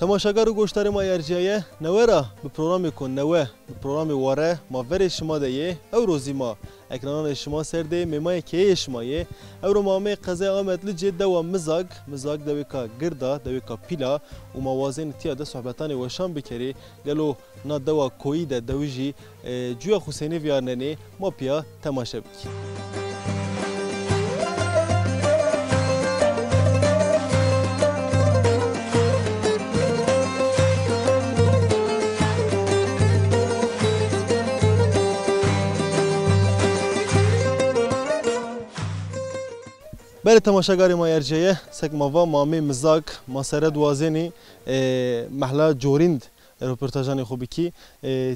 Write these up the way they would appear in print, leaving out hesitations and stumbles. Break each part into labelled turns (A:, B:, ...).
A: تماشاگر و گوشتار ما ارجعیه نوره به پروگرامی کن نوه به پروگرامی واره ما ور شما دیه او روزی ما اکرانان شما سرده میمای که شمایه او رو مامه قضای آمد لجه دو مزاگ دوی که گرده دوی که پیلا و موازین تیاده صحبتان وشان بکری گلو نا دو کوی ده دویجی جویا حسینی ویارننی ما پیا تماشا بکی بله تماشاگری ما ارجعیه سک ماوا مامی مزاگ ماسره دوازنی محله جوریند رپورتاجانی خوبی کی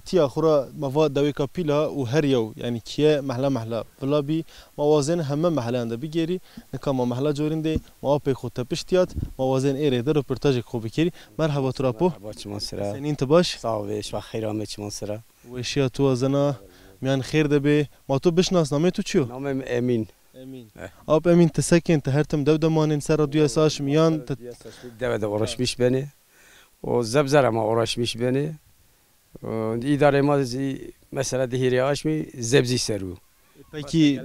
A: تیا خورا ماوا دوی کاپیلا و هر یو یعنی کیه محله ولا بی موازن همه محله انده بگیری نکام محله جورینده ما پی خود تپشتیات موازن ایره در رپورتاج خوبی کی مرحبا تراپو
B: با چما سرا
A: سنین تباش
B: صاحبش و خیرام چما سرا
A: وشیا تو ازنا میان خیر دبی ما تو بشناس نامه تو چیو
B: نامم امین
A: امین آب امین تسکن تهرتم دودمان سر رادیو ساش میان
B: دو اورش میش بنی و زبزر ما اورش میش بنی اداره ما مثلا دهیری آش می زبزی سرو
A: پکی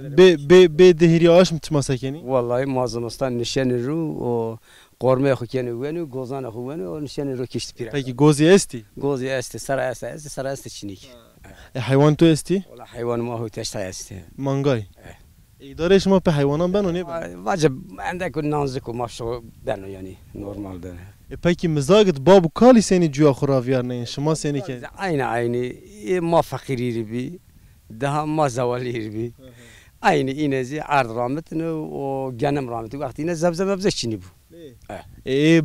A: به دهیری آش متماسکنی
B: والله مازمستان نشان رو و قرمه خو کنی ونی گوزان خو ونی و نشان رو کشت پیرا
A: پکی گوزی استی
B: گوزی است سر است چینیک
A: حیوان تو استی
B: والله حیوان ما هو تشت است
A: مانگای اداره شما به حیوانان بنونی
B: واجب عندك نازك وماشو بنو يعني نورمال ده
A: پکی مزاجت بابو کالی سنی جوا خراویار نه شما سنی که
B: عینی ما فقیری بی ده ما زوالی بی عینی اینه زی عرض رامتن و جنم رامت وقتی اینه زبزب چینی بو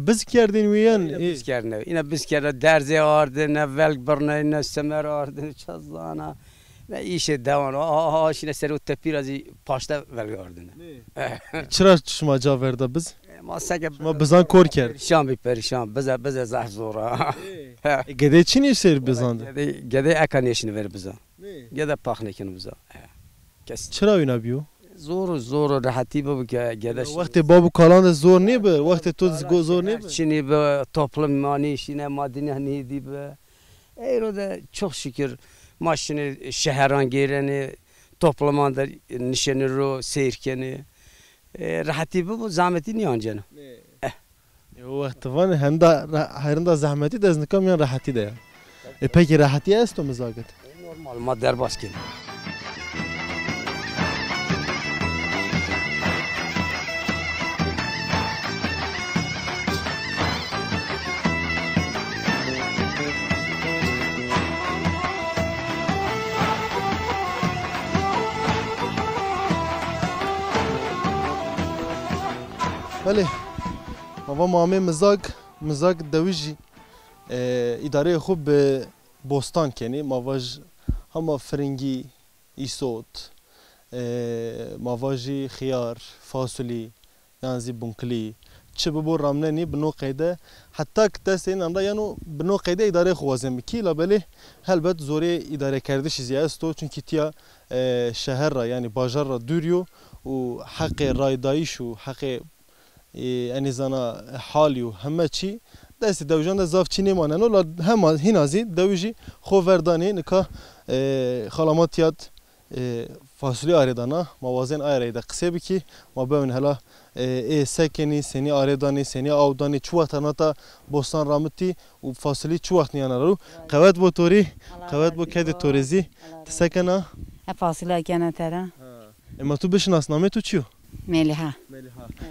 A: بز کردین ویان
B: بز کردن اینا بز کرد درزی آردن ولگ برنه اینا سمر آردن چزانا نه ایش دوان آشین سر و تپیر ازی پاشته ولگ آردن
A: چرا شما جا ورده بز
B: ما سگ
A: ما بزن کور کرد
B: پریشان بز زح زورا
A: گده چی نیست سر بزنده
B: گده اکنیشن ور بزن گده پاخ نکن بزن
A: چرا اینا بیو
B: زور راحتی بابا که گده
A: وقتی بابو کالان زور نی بر وقتی تو زور نی بر
B: چینی به توپلم مانیشینه مادینه نیدی به ایرو ده çok şükür maşını şehran gireni toplamandır nişanı ro seyirkeni rahatı bu zahmeti niye ancanı
A: وقت وان هندا زحمتی دست نکام یا راحتی ده پکی راحتی است تو مزاجت
B: normal ما در باسکن
A: بله ما مامه مزاج دویجی اداره خوب به بوستان کنی مواج هم فرنگی ایسوت مواجی خیار فاصلی یعنی بونکلی چه ببور رامنه نی بنو قیده حتی که دستین امدا یعنی بنو قیده اداره خوازم کی لابله هلبت زوری اداره کرده چیزی است تو چون کیتیا شهر را یعنی بازار را دوریو و حق رایدایش و حق یعنی زنا حالیو همه چی دست دوجان زاف چی نمانن ولی هم هنازی دوجی خوردانی نکا خلاماتیات فاصله آریدانا موازن آریده قصه بکی ما ببین حالا سکنی سنی آریدانی سنی آودانی چه وقت ناتا بوستان رامتی و فاصله چه وقت نیانا رو قوت بو توری قوت بو کد توریزی تسکنه
C: فاصله کنه ترا
A: اما تو بشناس نامه تو چیو
C: ملیحه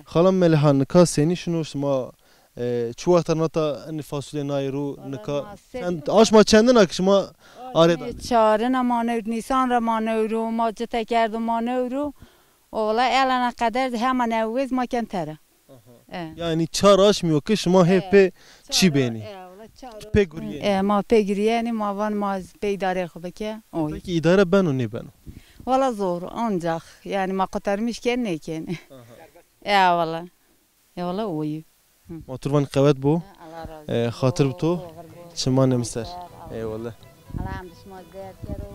A: خالم ملیحه نکا سنی شنو شما چه وقت ناتا ان فاصله نایرو نکا آش ما چندن اک شما آریدان
C: چاره نمانه نیسان را مانه رو ما جت کردم مانه رو والله الان قدر همه نویز ما کن تره
A: یعنی چهارش میوکه شما هپ چی بینی پگوریه
C: ما پگریه نی ما وان ما پیداره خوبه که
A: پکی اداره بنو نی بنو
C: والله زور آنجا یعنی ما قطرمیش کن نیکنه یا والله اوی
A: ما تروان قوت بو خاطر بتو شما نمسر ای والله
C: الحمد شما زیاد کرو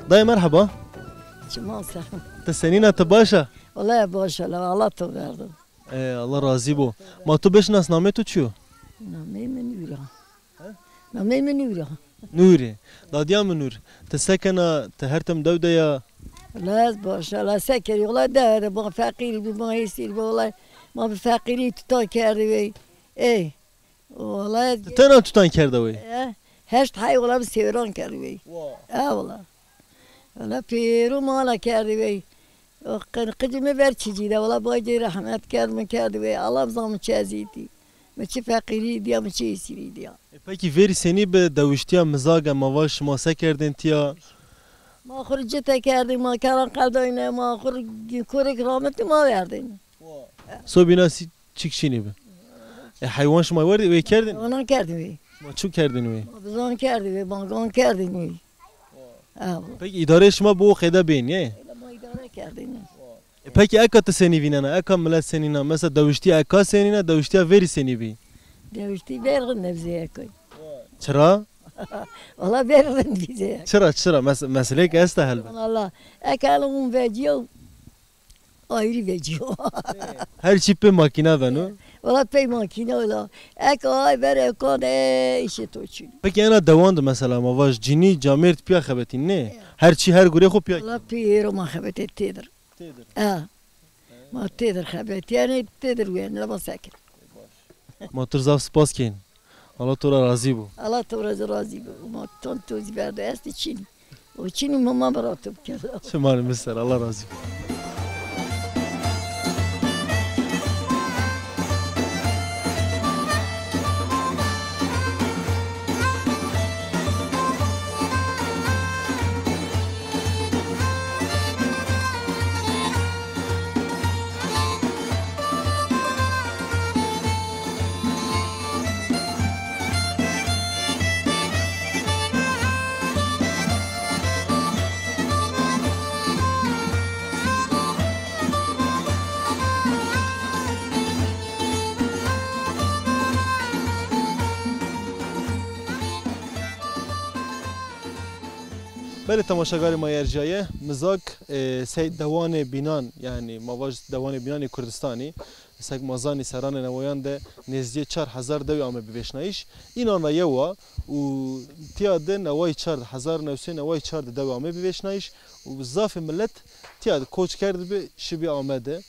A: Dayı merhaba.
D: Çiman sen.
A: Te senina te başa.
D: Vallahi boş ver. Allah to verdim.
A: Allah razı bu. Ma tu beşnas name tu çiyo?
D: Namey mi nura? Namey mi nura?
A: Nuri. Dadiya mı nur? Te sekena te her tem devde ya.
D: Vallahi boş Allah sekeri. Vallahi der. Bu fakir bu mahisir. Vallahi ma bir fakiri tutar kerdi ve. Ey. Vallahi.
A: Tena tutan kerde ve.
D: Heşt hay vallahi severan kerdi ve. Vallahi. Vallahi piru mala kerdi ve. Kıcımı ver çiziydi. Vallahi bacı rahmet kerdi ve. Allah zamı çiziydi. Mçi fakiriydi ya mçi esiriydi ya.
A: Peki veri seni be davuştiya mizaga mavaş ma sekerdin tiya.
D: Ma xurcu tekerdi ma karan kaldayına ma kurek rahmetli ma verdin.
A: So binasi çıkşini be. Hayvan şma vardı ve kerdin.
D: Onun kerdi ve.
A: Ma çok kerdin ve.
D: Biz onu kerdi ve bankan kerdi ve.
A: Peki idare şma bu keda beyin ya.
D: Ma idare kerdi.
A: Peki eka te seni vinana, eka millet senina, mesela davuştiya eka senina, davuştiya veri seni bi.
D: Devişti verin nevziye koy.
A: Çıra?
D: Valla verin bize.
A: Çıra, mesele ki esta helbe.
D: Allah ekalım veciyor. Ayrı veciyor.
A: Her çipe makine benu.
D: Valla pey makine ola. Ekay ver ekay de işe toçun.
A: Peki ana devandı mesela mavaş cini camert piya xebetin ne? Her çi her gure xo piya.
D: Valla peyro ma xebet ettidir. Ma tedir xebet yani tedir ve ne lama sakın.
A: Motor zav spas kein. Allah tora razı bu.
D: Allah razı bu. Ma ton toz verdi esti Çin. O Çin'i mama bıraktım keza.
A: Şımarı mesela Allah razı bu. Beli temaşagarı mayercaya mızak sey devanı binan yani mavaj devanı binan Kurdistani sek mazani seranı nevoyan de nezdiye 4000 devi ame biveşnayiş inanla yeva u tiyade nevay 4000 nevse nevay 4 devi ame biveşnayiş u zafi millet tiyade koç kerdi bi şibi amede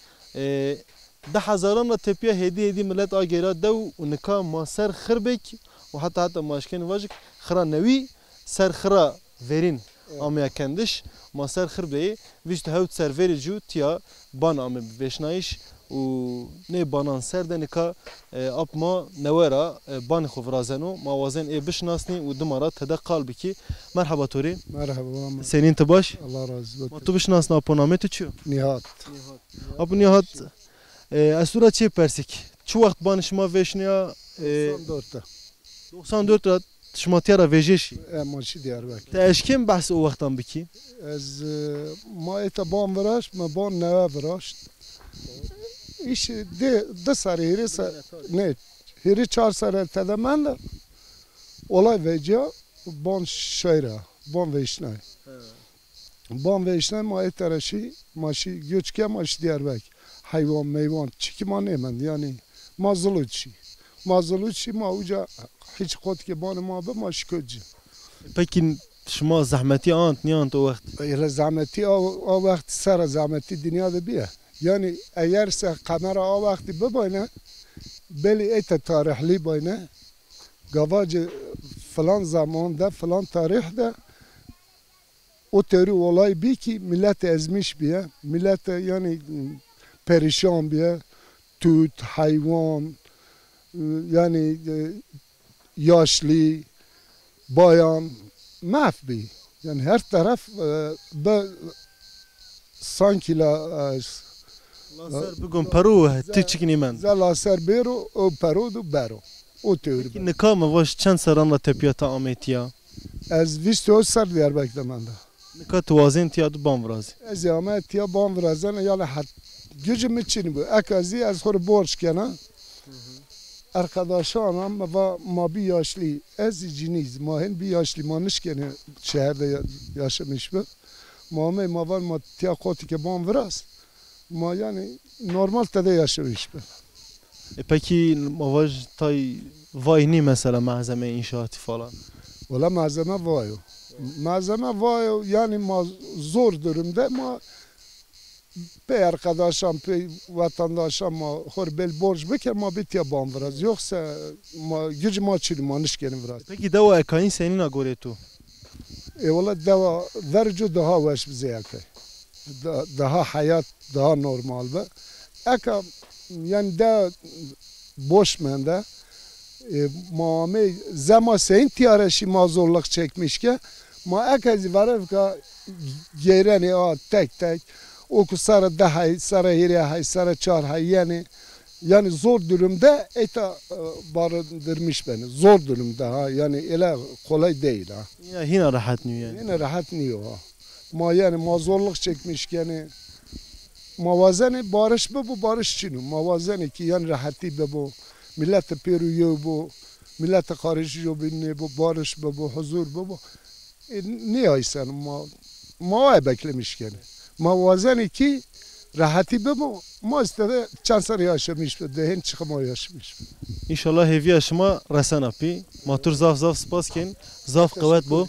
A: ده هزاران تپیا هدی ملت آگیرا دو و نکا ما سر خربک و حتی ماشکن واجک خرا نوی سر خرا ورین آمیا کندش ما سر خربه ویشت هاوت سر وری جو تیا بان آمی بشنایش و نه بانان سر دنکا اب ما نوارا بان خوف رازنو ما وازن ای بشناسنی و دمارا تدا قلبی کی مرحبا توری
E: مرحبا
A: سنین تباش
E: الله رازق
A: ما تو بشناسنا اپو نامه تو چیو
E: نهاد
A: اب نهاد اسورا چی پرسیک چه وقت بان شما وشنیا 94 را شما تیارا ویژشی
E: ماشی دیاربکر
A: تا اشکیم بحث او وقتان بکی
E: از ما ایتا بان براشت ما بان نوه براشت ایش ده سر نه هیری 4 سر تده من ده olay vecya ban şayra ban veşnay ban veşnay ma etaraşi maşi göçke maş diyarbak hayvan meyvan çiki nemen yani mazluçi ma uca hiç kot ki ban ma be maş köcü
A: peki şuma zahmeti ant niyant o vakt
E: öyle zahmeti o vakt sara zahmeti dünyada bir yani eğer se kamera o vakti bebayne beli ete tarihli bayne gavacı falan zamanda falan tarihte o teri olay bir ki millet ezmiş bir millet yani perişan bir tüt hayvan yani yaşlı bayan mahvi yani her taraf sanki la
A: lazer bugün peru tüçkini men
E: lazer bero o peru do bero o teori
A: ne kama vaş çend saranla tepiyata ametiya
E: az visto sar Diyarbakır'da manda
A: ne ka tuvazen tiyadu banvrazi
E: az ametiya banvrazan yani hat gücüm için bu akazi az hor borç kana arkadaşlarım ve mabi yaşlı az ciniz mahen bir yaşlı manış gene şehirde yaşamış bu Mame mavan ma tiya koti ke ban viras. Ma yani normal tede yaşamış be.
A: Peki mavaj tay vayni mesela malzeme inşaatı falan.
E: Valla malzeme var. Malzeme var yani ma zor durumda ma pe arkadaşım pe vatandaşım ma horbel borç bekar ma bitiya ban viras. Yoksa ma güc ma çili ma nişkenin viras.
A: Peki deva ekayın senin agore tu.
E: Valla deva vercu daha vaş bize yakay. Daha hayat daha normal be. Eka yani de boş mende mame zema sen tiyareşi ma zorluk çekmiş ki ma eka varev ka gereni a tek tek oku sarı daha sarı hire hay sarı çar hay yani zor durumda eta barındırmış beni zor durumda ha yani öyle kolay değil ha.
A: Yine rahat niye yani.
E: Yine rahat niye ha. Ma yani ma zorluk çekmiş yani mavazeni barış bu barış için mavazeni ki yani rahati bu millet peruyu bu millet karışıyor binne bu barış bu huzur bu niye aysan ma beklemiş yani mavazeni ki rahati bu ma istedi çansar yaşamış dehen çıkma yaşamış.
A: İnşallah hevi yaşıma resen api. Matur zaf spasken zaf kuvvet bu.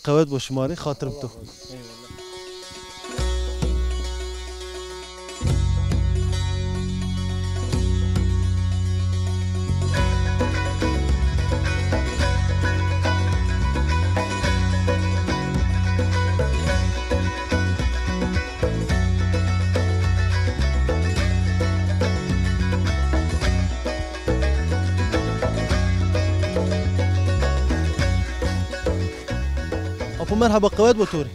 A: Kuvvet bu şumari hatırım tu. Apo merhaba kuvvet bu turi.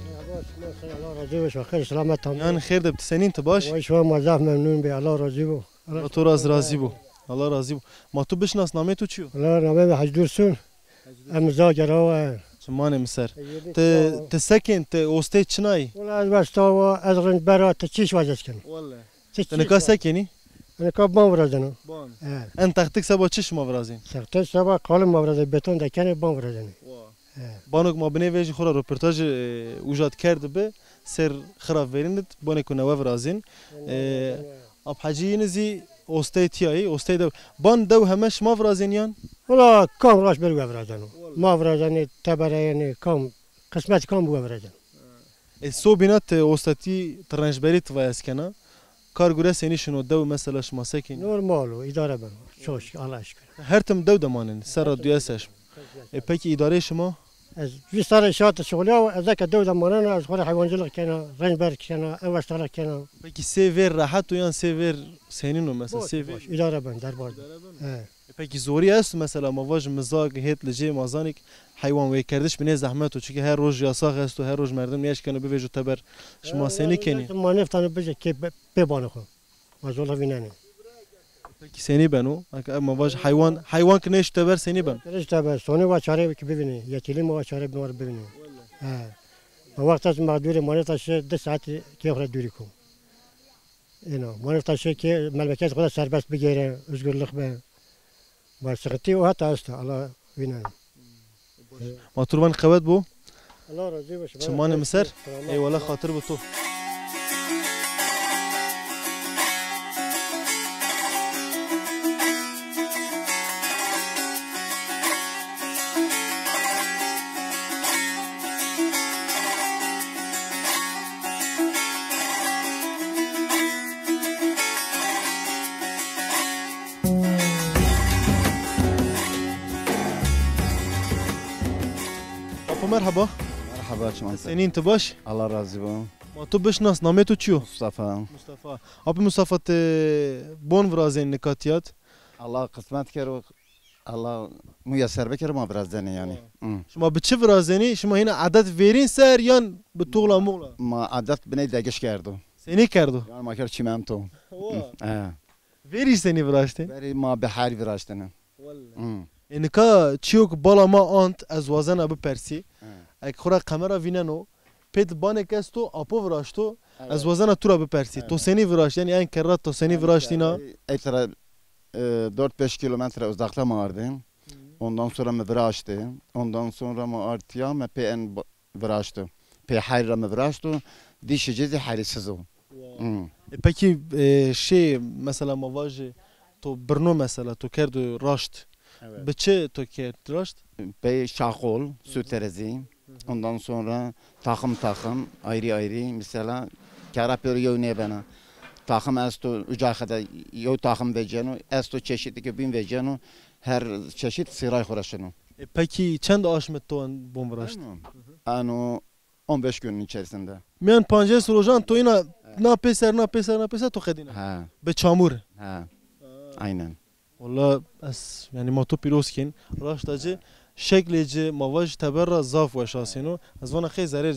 A: Yani خیر de senin tabaş.
F: شما مزاح ممنون به الله راضی بو
A: تو راز razı bu. Allah razı bu. Ma tu bişnas name tu çiyo.
F: الله نامه به حج درسون امضا جراوه
A: Şumane miser. Te sekin te oste çınay.
F: ولا از وستا و از رنج برات چیش واجس کن
A: Vallahi. Te ne ka sekini?
F: انا کاب ما ورزنو
A: Ban. En taktik sabah çiş ma vrazin.
F: سخت سبا کالم ما ورزه بتون دکنه بام ورزنه
A: Banok ma bine veji xora röportaj ujat kerdi be ser xiraf verindit bone ku neva vrazin. Ab haciyinizi oste tiyayı oste de ban dev hemeş ma vrazin yan.
F: ولا کام راش برو ورزنو ما ورزنه تبره یعنی کام قسمت کام بو ورزن
A: Sobinat ostati tranjberit vayaskena. Kargure seni şunu dev mesela şma sekin.
F: نورمالو اداره برو شوش الله شکر
A: Her tim dev demanin. Serra duyaseş. Peki idare şma?
F: از في صار شاط شغله وذاك الدولة مرانا از خور حيوانجلق كان رنجبرg كان اوشتغل كان
A: Peki sever rahat uyan sever senin o mesela sever.
F: اداره بن دربار
A: Peki zori است mesela mavaj mizag het lece mazanik hayvan ve kardeş bine zahmet o çünkü her roj yasak است و her roj merdem yaşkanı beveju taber şma seni keni.
F: ما نفتن بجه كي ببانه خو ما زولا فيناني
A: Peki seni ben o mavaj hayvan kneş taber seni ben.
F: رجع تبع سوني واشاره كي ببني يتيلي ما واشاره بنور ببني وقت از مقدور ما نفتش 2 ساعت كي اخر دوريكم اینا ما نفتش كي مملكت خدا سربست بگیره özgürlük به با سقطي و حتى است الله فيناني
A: Maturban kuvvet bu.
F: الله راضي باشه
A: Çımane miser. Eyvallah hatır bu tu. Apo merhaba.
G: مرحبا شما
A: Senin tabaş.
G: الله راضي بو
A: Ma tu bişnas name tu çiyo.
G: مصطفى
A: Mustafa. Abi Mustafa te bon vrazin nikatiyat.
G: الله قسمت کرد الله میسر بکر ما برازدنی یعنی
A: Şma biçi vrazini şma yine adet verin ser yan bu tuğla muğla.
G: ما عادت بنی دگش کردو
A: Seni kerdu.
G: یعنی ما کرد چیمم تو
A: Veri seni vraztin.
G: بری ما به حال براشتنه
A: Nika çiyok balama ant az wazan abi persi. Ek khura kamera vineno. Pet banek esto apo vrashto az wazana tura be persi. To seni vrash yani en kerrat to seni vrashtina.
G: Etra 4-5 kilometre uzakta mı vardım? Ondan sonra mı viraştı? Ondan sonra mı artıya mı PN viraştı? Pe hayra mevraştu. Dişi cezi hayrisizu.
A: Peki şey mesela mavajı to Brno mesela to kerdu raşt. Biçe to kerdu raşt?
G: Pe şakol, süterezi. Ondan sonra takım ayrı mesela karapör yövne bana. Takım esto ucahada yo takım veceno esto çeşitli bin veceno her çeşit sıray khoraşını.
A: Peki çend aşmet toan bombraşt?
G: Ano 15 günün içerisinde.
A: Mian panjes rojan to ina na peser to khedina.
G: Ha.
A: Be çamur.
G: Ha. Aynen.
A: Valla as yani moto piroskin raştacı şekleci mavaj teberra zaf ve şasino az vana xey zarer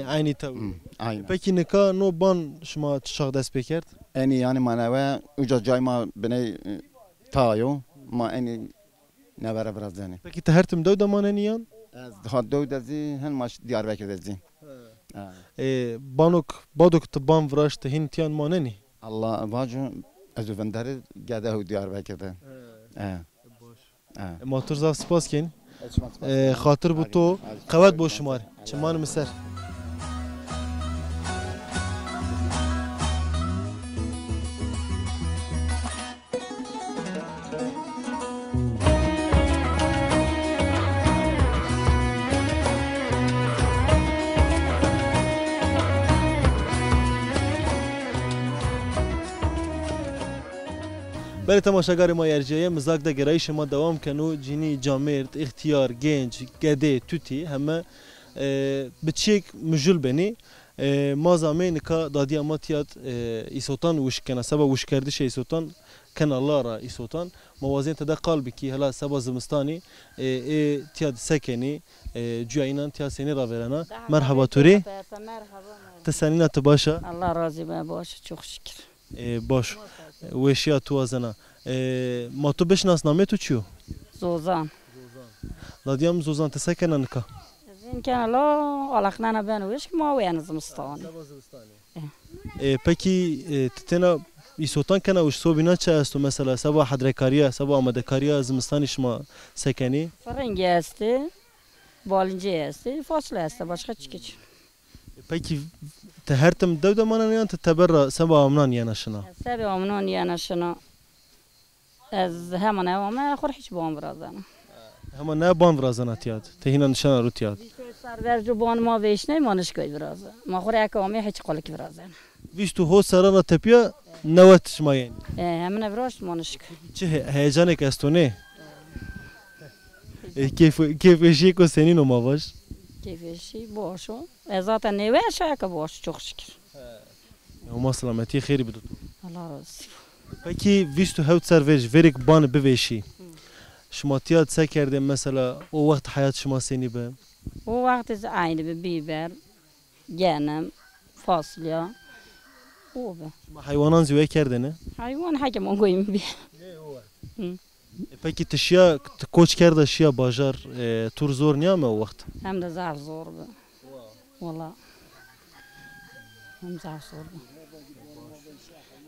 A: aynı tav.
G: Aynen.
A: Peki nika no ban şma çaq dest pekert?
G: Yani manava uca cayma beni tayo ma eni nevara biraz yani.
A: Peki te hertim dev damaneniyan?
G: Az daha dövdezi hen maç Diyarbakır'dezi.
A: Banok te ban vraş te hintiyan maneni.
G: Allah vacı azuvendari gade Diyarbakır'da.
A: Motor zaf spas kin. Xatir bu to qavat bo şumar. Çiman miser. بله تماشاگر ما یرجیه مزاق ده گرایش ما دوام کنو جینی جامرد اختیار گنج گده توتی همه بچیک مجول بنی ما زمین که دادی اماتیات ایسوتان وش کنه سبا وش کردش ایسوتان کن الله را ایسوتان موازین تدا قلبی کی هلا سبا زمستانی تیاد سکنی جوینان تیاد سینی را ورنا مرحبا توری تسنینا تباشا
H: الله راضی باش çok şükür
A: باش وشیا تو ازنا ما تو بشناس نامه تو چیو؟
H: زوزان
A: دادیم زوزان تسکنن که
H: زين كان لا علقنا بنوش ما وين زمستان
A: peki تتنا ایسوتان کنه وش سو بینا چه است مثلا سبا حدرکاریه سبا آماده کاریه زمستانش ما سکنی
H: فرنگی است بالنجی است فاصله است başka çıkıç
A: peki te hertem devde mananiyan te teberra seba amnan yanaşına
H: seba amnan yanaşına az hemen ama khur hiç bom razana
A: hemen ne ban razana tiyad te hina nişana rutiyad
H: sarvercu bon ma veşne manış koy biraz ma khur yakami hiç qolik biraz
A: vistu ho sarana tepiya nevet şmayen
H: hemen biraz manış
A: çe heyecanek estone keyf eşi ko senin o mavaş
H: keyfi boş o zaten ne ver şaka boş çok şükür
A: Ama selameti xeyri bidu
H: Allah razı olsun
A: peki vistu hevt servej verik ban beveşi şmatiyat sekerde mesela o vakit hayat şma seni be
H: o vakit aynı bir biber genem fasulye o be
A: hayvanan züve kerdene
H: hayvan hakem on koyayım bir
A: peki tışya koç kerde şya bajar tur zor niye mi o vakit
H: hem de zar zor be valla hem zar zor be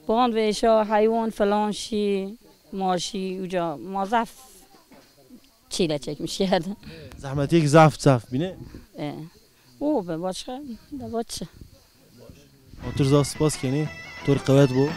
H: بان ویشا حیوان فلان شی ماشی اوجا مازف چیله çekmiş yerden.
A: Zahmetik zaf bine.
H: O be başka da başka.
A: Otur zaf spas keni. Tur kıvat bu.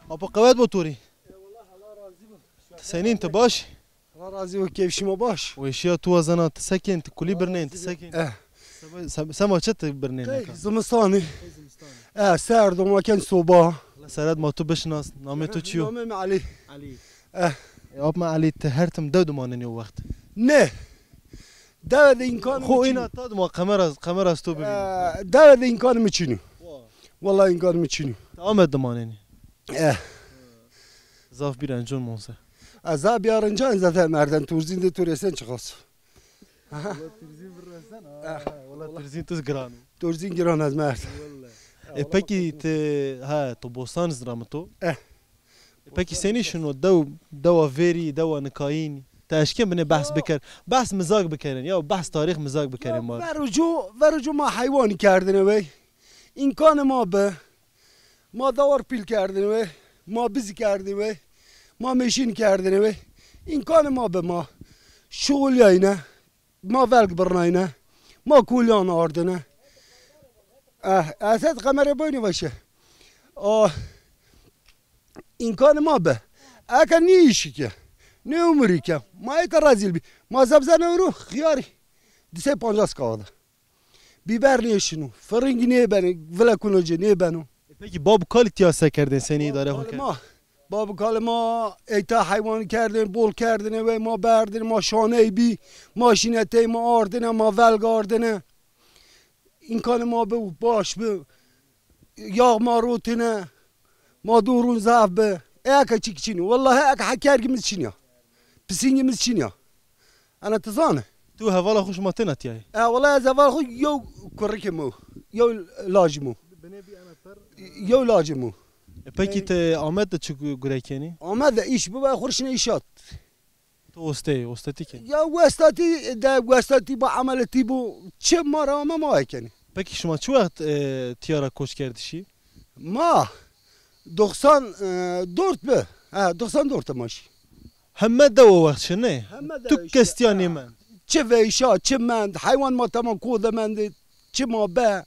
A: Apa kıvat bu turi. Senin te baş.
E: Allah razı olsun keyfişime baş.
A: O işya tu azana tesakin te kuli birneyin tesakin. Sama çet birneyin.
E: Zımstani. Serdim vaken soba.
A: Serad ma tu beşnas name tu çiyo.
E: Namem Ali.
A: Ali. Yapma Ali te hertem devdumanen yo vakt.
E: Ne? Davet imkanı
A: Xo ina tad ma kamera sto bibin.
E: Davet imkanı mı çinu? Vallahi imkanı mı çinu?
A: Ahmet dumaneni. Zaf bir ancon monsa.
E: Az abi arınca zaten merden turzinde turesen çıkası.
A: والله ترزين تزقران
I: ترزين جران از مرد
A: peki tu bostan zramto
I: Eh.
A: peki seni şunu dava veri dava nikayin تاشكين بني بحث بكر بحث مزاج بكرين يا بحث تاريخ مزاج بكرين مار
I: ورجو ما حیوانی کردن وی امکان ما به ما دور پیل کردن وی ما بیزی کردن وی ما مشین کردن وی امکان ما به ما شغل یاینه ما ولگ برناینه ما کولیان آردنه اساس قمر بونی باشه امکان ما به اگر نیشی که نه عمری که ما یک رازیل بی ما زبزن رو خیاری دیسه 50 کاغذ biber niye fırıngi niye beni vela kunocu niye beni
A: peki babu kal tiyasa kerdin seni idare hoken
I: babu kal ma eyta hayvan kerdin bol kerdin ve ma berdin ma şane bi maşinete ma ardine ma velg ardine imkanı ma be baş be yağ ma rutine ma durun zaf be eka çikçini vallahi eka hakergimiz çin ya pisingimiz çin ya ana tazanı
A: تو هوالا خوش ماتنات يعني
I: والله زوال خو يو كركمو يو لاجمو يو لاجمو
A: peki te Ahmet de çık gürekeni
I: Ahmet de iş bu خورشنا işat
A: تو استاتيك
I: يا وستاتي ده وستاتي bu ameleti bu çem mara ama ma yani
A: peki şu şu vakit tiyara koş geldi şi
I: ma 94 be 94 maş
A: Hemen de o vakit şunu tu kestiyani men
I: çe veyşa çe mend hayvan ma tamam koda mendi çe ma be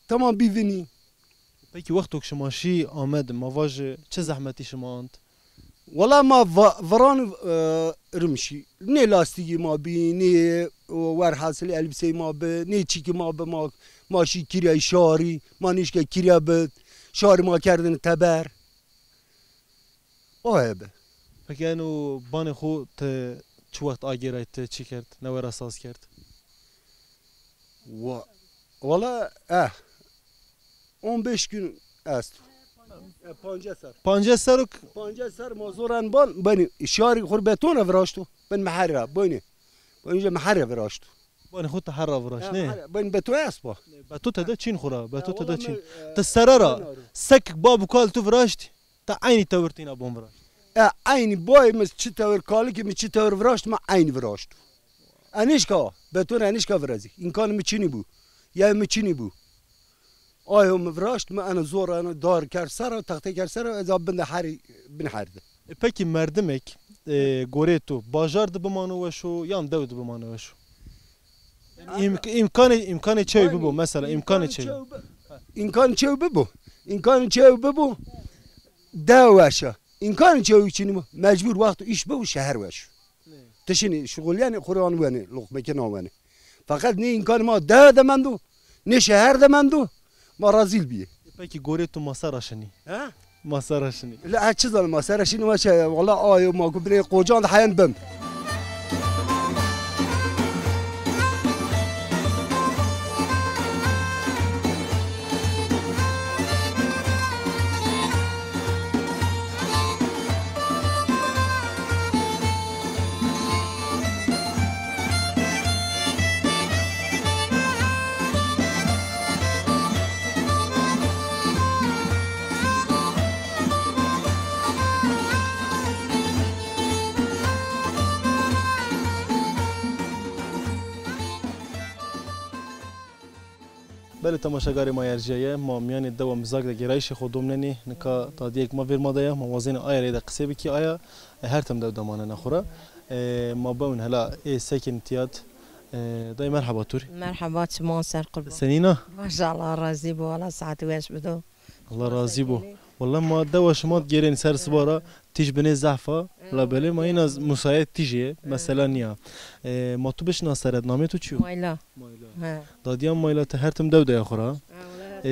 I: tamam bivini
A: peki vakti şumaşi Ahmet mavaj çe zahmeti şumant
I: والله ما فران رمشي ني لاستيكي ما بي ني ور حاصل البسي ما بي ني چيكي ما بي ما ماشي كيريا شاري ما نيشكا كيريا بد شاري ما كردن تبر اوه
A: peki yani o bana xo te çu vakt agirayt te çi kerd ne var asas kerd
I: والله 15 gün است پنجه موزوران بان بني شاري خربتون فراشتو بن محرة بني بني محرة فراشتو
A: بني خود حرة فراش نه
I: بن بتو اسبا
A: بتو تدا چين خورا بتو تدا چين تسررا سك بابو كال تو فراشت تا عيني تورتينا بوم فراش
I: عيني باي مس چي تور كالي كي مس چي تور فراشت ما عيني فراشتو انيشكا بتون انيشكا فرازي ان كان مچيني بو يا مچيني بو آیا مفراشت ما أنا زور أنا دار كرسرة تخته كرسرة إذا بند حري بنحرده.
A: Peki merdimek goretu bajar da bimanu ve şu yan devd bimanu ve şu. İmkanı çev bu mesela imkanı çev.
I: İmkanı çev bu. İmkanı çev bu. Davaşa. İmkanı çev için mi? Mecbur vakti iş bu şehir veş. Teşini şugul yani Kur'an veni lokme kenar veni. Fakat ne imkanı ma da mendu ne şehir de mendu. ما رازيل بيه.
A: peki goretu masaraşını.
I: ها؟
A: masaraşını.
I: لا هتشذل masaraşını ما شيء والله ما كبري قوجان حيان بم.
A: بله تماشاگری ما ارجعیه ما میانی دو مزاج دگرایش خودم ننی نکا تا دیگ ما ویر مادایا ما وزن آیا ریده قصه بکی آیا هر تم دو دمانه نخوره ما بون هلا ساکن تیاد دای مرحبا توری
J: مرحبا تمام سر قربان
A: سنینا
J: ما شاء الله راضی بو والله ساعت ویش بدو
A: الله راضی بو والله ما دو شمات گیرین سر سبارا تیج بنی زعفا لا بله ما این از مساعد تیجیه مثلا نیا ما تو بش ناصرت نامه تو چیو
J: مایلا
A: دادیام مایلا ته هر تم دو دای خورا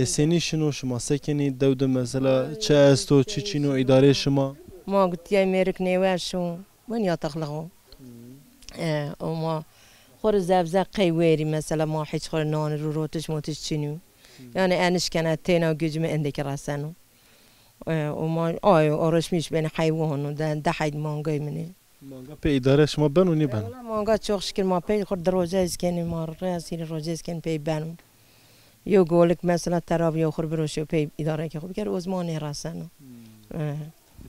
A: سنی شنو شما سکنی دو مثلا چه استو چی چینو اداره شما
J: ما قلت يا ميرك نيواشو من يتخلقوا وما خور زبزق قيويري مثلا ما حيش خور نان رو روتش موتش چينو يعني انش كانت تينا وجوج من عندك راسنو وما آرش مش بين حيوان وده حيد مانجاي مني
A: مانگا پی اداره شما بنونی بن
J: والله مانگا çok şükür ma pey خود دروازه اسکنی ما راستی روزه اسکن پی بنم یو گولک مثلا ترابی خور بروشو پی اداره که خوب کرد عثمانی راسنو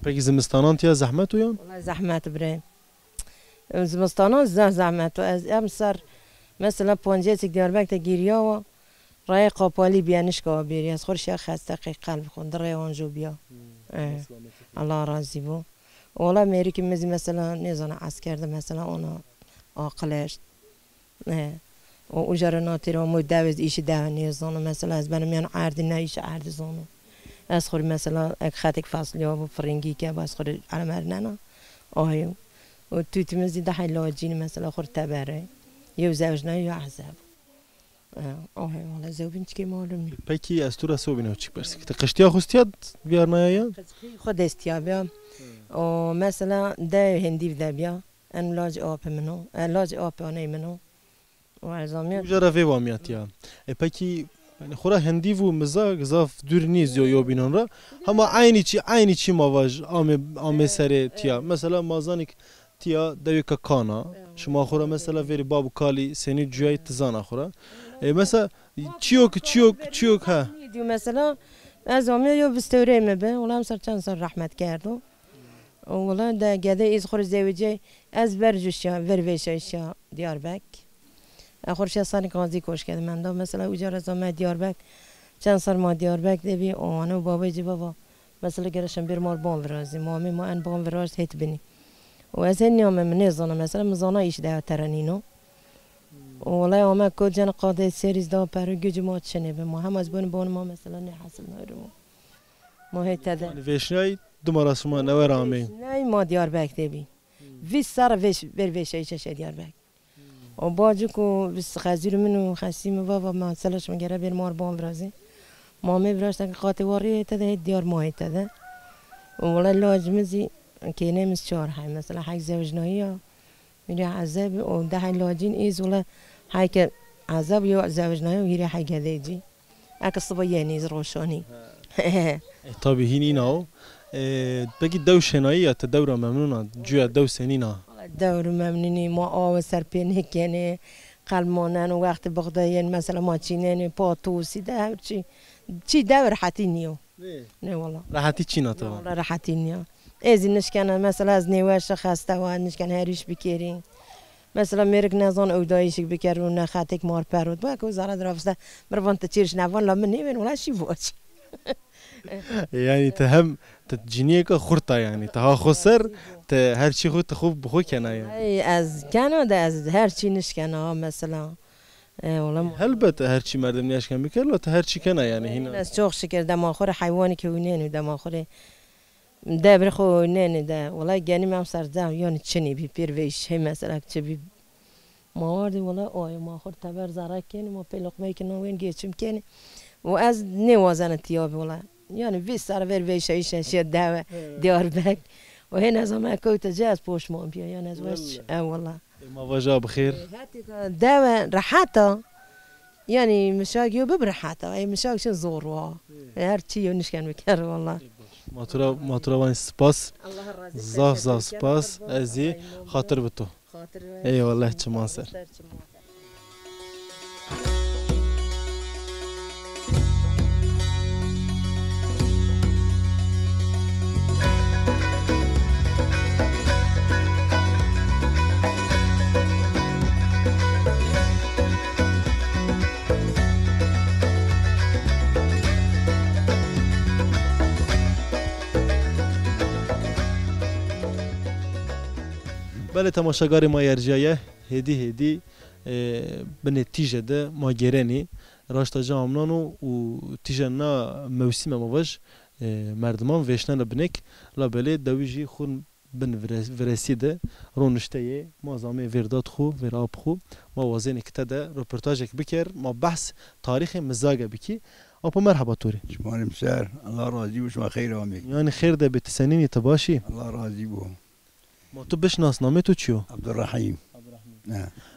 A: پکی زمستانان تیا زحمت و یان
J: والله زحمت بره زمستانا زحمت و از امسر مثلا پونجه تک دیاربک تا گیریا و رای قاپالی بیانش که بیاری از خورش خسته قلب خون در رای آنجو بیا الله راضی بو والله میری که مثلا نیزان عسکر ده مثلا اونا عاقلش و اجاره ناتیره و مدوز ایش ده نیزانو مثلا از بنام یعنی عرض نه ایش عرض زانو از خوری مثلا اک خطک فصلی ها و فرنگی که باز خوری علمر نه آهیو و توی مزی ده حلاجین مثلا خور تبره یو زوج نه یا عذاب آهیو والله زوجین چی معلومی
A: پکی از تو رسو بینه چی برسی که قشتیا خوستیاد بیار نه
J: خود استیابیا و مثلا ده هندی ده بیا ان لاج آب منو لاج آب آنی منو و ازامیت
A: اجاره وی وامیات یا پکی yani خورا هندی و مزاج زاف دور نیز یا بینان را هم عینی چی مواج آم سر تیا مثلا مازانیک تیا دویک کانا شما خورا مثلا وری بابو کالی سنی جوی تزانا خورا مثلا چیوک ها
J: دیو مثلا ازامیت یا بستوری مبه ولی هم سر چند سال رحمت کردو ولی ده گده ایز خور زوجه از برجوشیا ورویشیا دیاربک آخرش سال قاضی کوش کرد من دام مثلا اجاره زمان دیاربک چند سال ما دیاربک دبی آنو بابای جی بابا مثلا گرشم بیر مال بام ورازی مامی ما ان بام وراز هیت بینی و از این یوم من نزانه مثلا مزانه ایش ده ترنینو ولی آمد کل جن قاضی سریز دا پر گوج ما چنه به ما هم از بون ما مثلا نه حاصل نرمو ما هیت ده
A: ویشنای دوباره شما نورامی
J: نه ما دیاربک دبی ویس سر ویش بر ویشای چه دیاربک و باجو کو بس خزیر منو خسیم بابا ما سلش مگره بیر مار بام برازی مامی براش تک قاطواری تده دیار ماه تده ولی لاجمزی که نمیز چهار های مثلا حق زوجنایی یا میری عذاب و ده لاجین ایز ولی حق عذاب یا زوجنایی و میری حق دیجی اک صبح یه نیز روشانی
A: طبعا هینینا بگی دو شنایی یا تدور ممنونا جوی دو سنینا
J: دور ممنونی ما آو سرپینه کنه قلمانن و وقت بغداین مثلا ما چینن پاتوسی ده چی دور راحتی نیو نه والله
A: راحتی چی نتا
J: والله راحتی نیو از نشکنه مثلا از نیوش خسته و نشکن هریش بکیرین مثلا میرک نزان اودایش بکرون نه خاتک مار پرود با که وزارت رافسته مروان تچیرش نوان لامن نیون ولا شی واج
A: يعني تهم تجنيك خرطة يعني تها خسر هر شيء خود خوب بخو كنا يعني
J: از كندا از هر شيء نشكنا مثلا والله
A: هل بت هر شيء مردم نيش كان بكر لا هر شيء كنا يعني هنا
J: بس شوخ شكر دم آخر حيواني كونين ودم آخر ده برخو نين ده والله جاني ما صار ده يعني تشني بيرويش هي مثلا تبي موارد والله آی ما آخر تبر زرق کنی ما پیلق میکنیم وین گیچم کنی و از نوازن تیاب والله يعني في صار ويش شيء دعوة دياربك وهنا زمان كنت جاز بوش مو بيا يعني زوج والله
A: ما وجا بخير
J: دعوة راحته يعني مشاق يو ببرحته أي مشاق شو زوروا هر شيء ونشكن بكر والله
A: ما ترى وين سباس زاف سباس أزي خاطر بتو أي والله تمام سر بله تماشاگر ما یرجایه هدی به نتیجه ده ما گرنی راشتا جامنانو و تیجه نا موسم مواج مردمان وشنان بنک لابله دویجی خون بن ورسیده رونشته ما زامه ورداد خو وراب خو ما وازن کتده رپورتاج بکر ما بحث تاریخ مزاجه بکی اپا مرحبا توری
K: شما مسار الله راضی و شما خیر آمی
A: یعنی خیر ده به تسنینی تباشی
K: الله راضی بو
A: ما تو بشناس نامه تو چیو؟
K: عبدالرحیم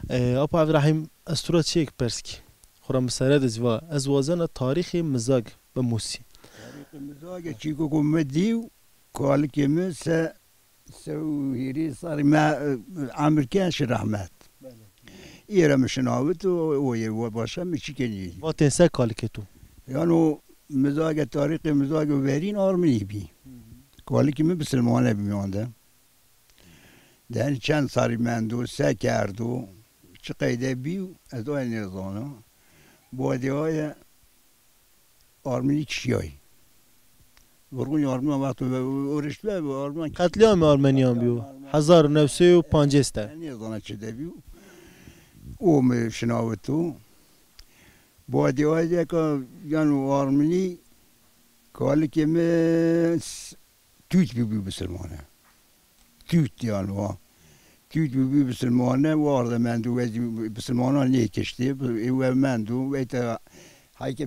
A: اپا عبدالرحیم استورا چیک پرسکی خورم مسرد از وازن تاریخ مزاج به موسی
K: تاریخ مزاج چیکو کم دیو کال کمی سه سويري صار مع امريكانش رحمت ایره مشناوت و باشه میچی کنی
A: و تنسه کالی که تو
K: یعنی مزاج تاریخ مزاج ورین آرمنی بی کالی که می بسلمانه بیمانده در چند سالی من دو سه کردو چه قیده بیو از آن نظانه بادی های آرمنی چیایی ورگون آرمان وقت ورشت به آرمان
A: قتلیام آرمنیان بیو 1950
K: نظانه چه بیو او شناوتو بادی های که یعنی آرمنی کالی که می تویت بیو بسلمانه تویت یعنی تویت بیو بسلمانه وارد من دو بسلمانه نیکشتی و من دو ایتا هایی که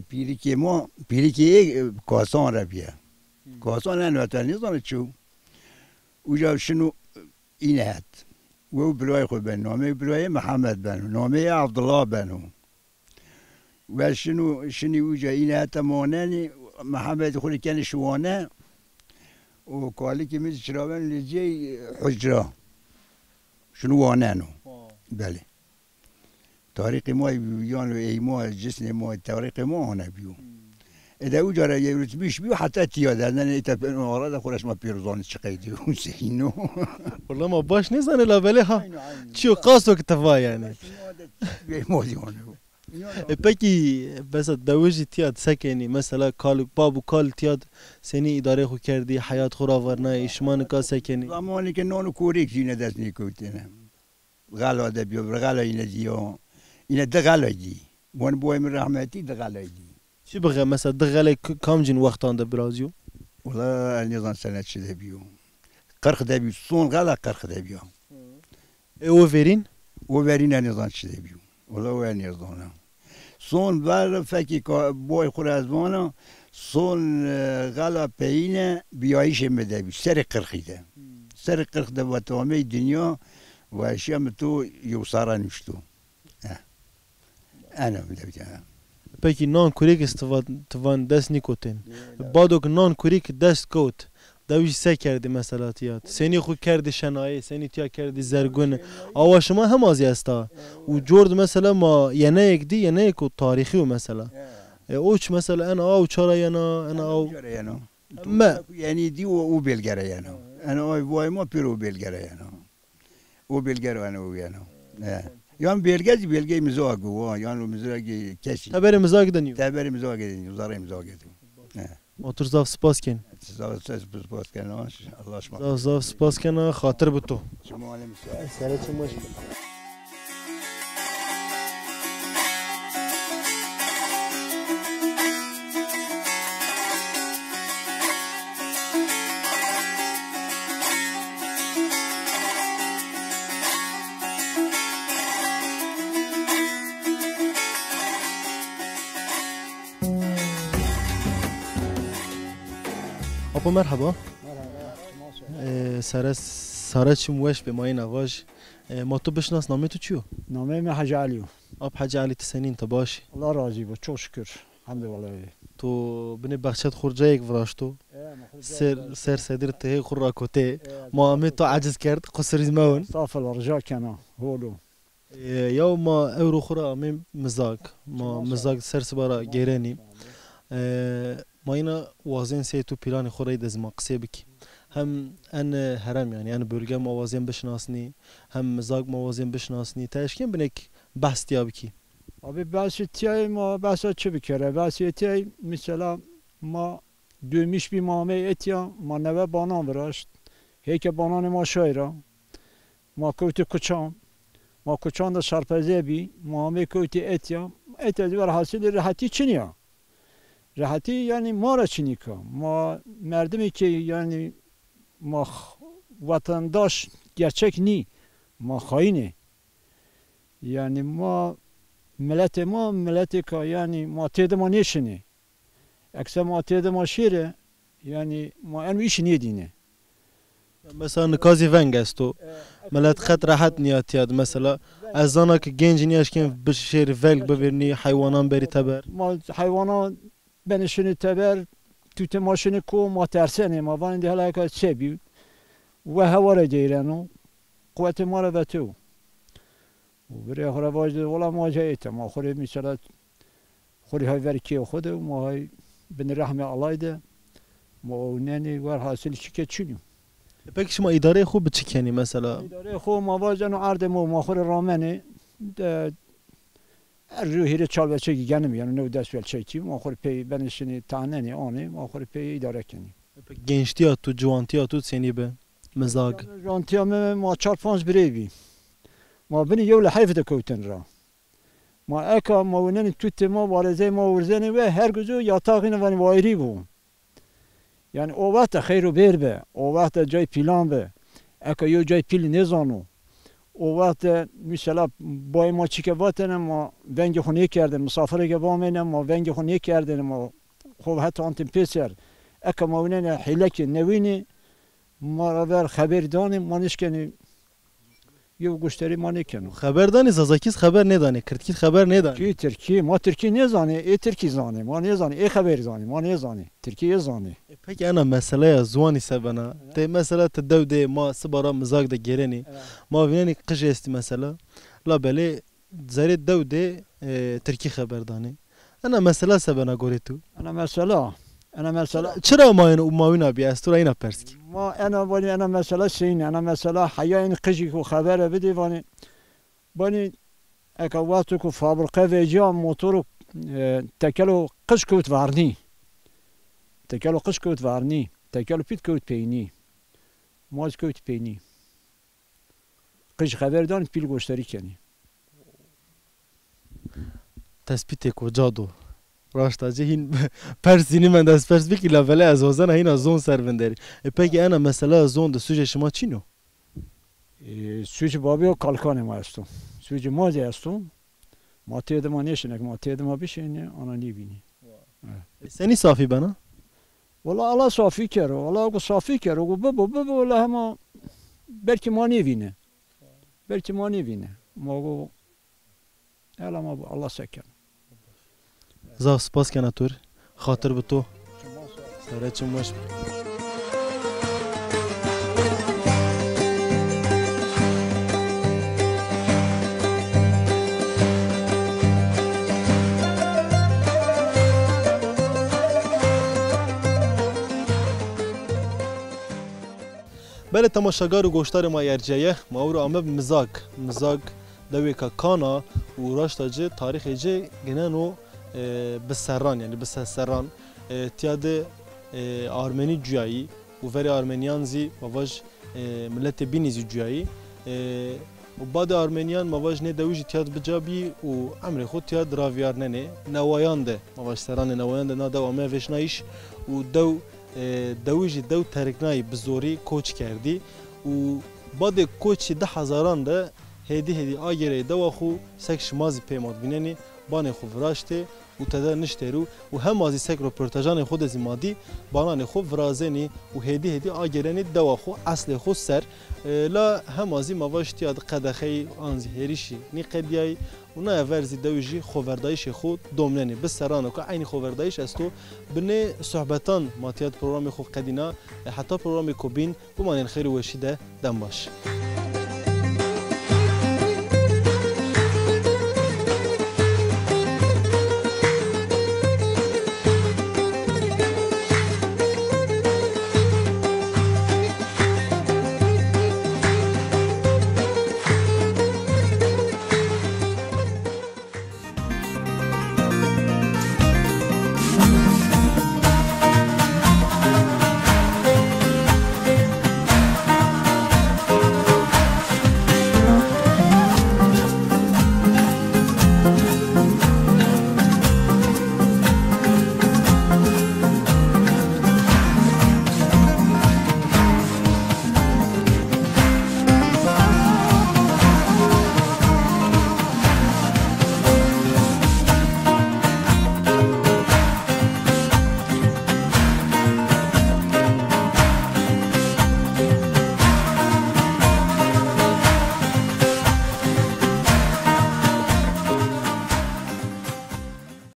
K: پیری که کاسان را بیه کاسان انواتر نیزانه چو اوجا شنو اینه هد و برای خود بن نامه برای محمد بنو نامه عبدالله بنو و شنو اوجا اینه هد تمانه محمد خود کنه شوانه و کالی که میز شرابن لجی حجره شنو وانه بله تاریخ ما بیان و ای ما جسم ما تاریخ ما آنه بیو اذا اوجا را یه روز بیش بیو حتی تیاده نه ایتا آراد خودش ما پیروزانی چقیدی اون سینو
A: والله ما باش نیزانه لابله ها چیو قاسو که تفا یعنی
K: مادیانه
A: پکی بس دوجی تیاد سکنی مثلا بابو کال تیاد سنی اداره خو کردی حیات خورا ورنه ایشمان کا سکنی
K: زمانی که نانو کوریک زینه دست نیکوتنه غلا ده بیو غلا اینه دیو اینه ده غلا دی وان بوی من رحمتی ده غلا دی
A: چی بغه مثلا ده غلا کام جن وقتان ده برازیو
K: والله النظام سنه چه ده بیو قرخ ده بیو سون غلا قرخ ده بیو
A: او ورین
K: النظام چه ده بیو والله و النظام سون بر فکی بوی خور از وانا سون غلا پینه بیایش مده بی سر قرخیده سر قرخ ده و تمام دنیا و اشیام تو یوسارا نشتو انا میدونم
A: پکی نان کوریک استوان دست نیکوتن بادوک نان کوریک دست کوت دویش سه کردی مثلا تیات سنی خو کردی شنایه سنی تیا کردی زرگون آوا شما هم ازی استا و جورد مثلا ما یعنی یک دی یعنی یک تاریخی و مثلا اوچ مثلا انا او چرا انا او
K: ما یعنی دی او بلگره یعنی انا وای ما پیرو بلگره یعنی او بلگره انا او یعنی یان بلگه مزاگو یان مزاگی کسی
A: تبر مزاگ دنیو
K: زاره مزاگ دنیو
A: موتور زاف سپاس کن
K: سپاس کن الله شما
A: زاف سپاس کن خاطر بتو
K: شما علم
A: سره شما أبو مرحبا سارة شموش بماين أواج ما تو بشناس نامه تو چیو؟
L: نامه من حاج علیو
A: آب حاج علی تسنین تا باشی
L: الله راضی با چو شکر الحمد لله
A: تو بني بخشت خورجه یک فراشتو سر صدر ته خور راکوته ما همه تو عجز کرد قصریز مون
L: صاف الرجاء کنا هولو
A: یا ما اورو خورا همه مزاق سر سبارا گیرنی ما اینا وازن سی تو پیران خوری دزما قصه بکی هم ان هرم يعني انا بورگه موازن بشناسني هم مزاق موازن بشناسني تاشکن بنک بحث تیا بکی
L: abi bahsettiği ma bahset çi bikere bahsettiği mesela ma dönmüş bir mame etya ma neve banan viraşt heyke bananı ma şayra ma kötü kuçan ma kuçan da şarpeze bi mame kötü etya etya var hasili rahati çiniya rahati yani mara çinika ma merdimi ki yani ma vatandaş gerçek ni ma haini yani ma milleti ka yani ma tede ma neşini ekse ma tede ma şire yani ma en iş niye dine
A: مثلا نکازی ونگ است و ملت خط راحت نیاتیاد مثلا از زنا که گنج نیاش کن بشیر ولگ ببرنی حیوانان بری تبر
L: ما حیوانان benişini teber tüte maşını ko ma tersene ma van de hala ka çebi و هواره گیرن قوت ما را بتو و برای آخر واجد ولی ما جایت ما خوری مثلا خوری های ورکی خود و ما های بن رحم الله ده ما اوننی ور حاصل چی چونیم
A: پک شما اداره خوب چی کنی مثلا
L: اداره خوب ما واجن و عرض ما خوری رامنه روحی چال بچه گنم یعنی نو دست ول چی ما خوری پی بنشینی تاننی آنی ما خوری پی اداره کنی
A: گنجتیا تو جوانتیا تو سنی به مزاج
L: جوانتیا ما 4-5 بریبی ما بني يولا حيفة كوتن را ما أكا ما ونن توت ما وارزة ما ورزني و هرجزو ياتاقين وان وايري بو يعني او وقت خير بير به او وقت جاي بلان به أكا يو جاي بيل نزانو او وقت مثلا باي ما چيكه واتن ما ونج خوني كردن مسافر که بامن ما ونج خوني كردن ما خوب حتى انت بيسر أكا ما ونن حيلك نويني ما راور خبر داني ما نشكني یو گوشتری ما نکنم
A: خبر دانی زازاکیز خبر ندانه کردکیت خبر ندانه
L: کی ترکی ما ترکی نزانه ای ترکی زانه ما نزانه ای خبر زانه ما نزانه ترکی زانه
A: پکی انا مسئله زوانی سبنا ته مثلا تدوده ما سبارا مزاق ده گرنی ما بینی قش است مثلا لا بله زرید دوده ترکی خبر دانی انا مسئله سبنا گوری تو
L: انا مثلا
A: چرا ما اینو ماوینا بی استورا اینا پرسکی
L: ما انا مثلا سین انا مثلا حیا این قشی کو خبر بده وانی اکواتو کو فابریکه و جام موتور تکلو قش کوت وارنی تکلو پیت کوت پینی ماز کوت پینی قش خبر دان پیل گوشتری کنی
A: تثبیت کجا دو راشتاجی هین پرسینی من دست پرس بکی لوله از وزن هین زون سر بندری پکی انا مثلا زون ده سوژه شما چینو
L: سوژه بابی و کالکان ما هستم سوژه مازی هستم ما تیده ما نیشنه که ما تیده ما بشینه آنا نیبینی
A: سنی صافی بنا
L: والله الله صافی کرد والله اگه صافی کرد اگه ببو والله همه بلکه ما نیبینه ما اگه الا ما الله سکن
A: زاو سپاس کنه تور خاطر به تو سره چموش بله تماشاگر و گوشتار ما یرجیه ما او رو آمه مزاق دوی که کانا و راشتا جه تاریخ جه گنن و بسران یعنی بسران تیاد آرمنی جایی و وری آرمنیان زی مواج ملت بینیزی جایی و بعد آرمنیان مواج نه دویج تیاد بجابی و امر خود تیاد راویار نه نوایان ده مواج سران نوایان ده نادو آمه وشنایش و دویج دو ترکنای بزوری کوچ کردی و بعد کوچ 10,000 ده هدی آگره دو خو سک شمازی پیماد بیننی بان خو فراشته و تدا نشترو و هم ازی سک رپورتاجان خود از مادی بانان خو فرازنی و هدی آگرنی دو خو اصل خو سر لا هم ازی مواشتی اد قدخی آنزی هریشی نی قدیای و نه ورزی دوجی خوردایش خود دومننی بس سرانو که عین خوردایش استو بنه صحبتان ماتیات پروگرام خو قدینا حتی پروگرام کوبین بمان خیر و شیده دم باش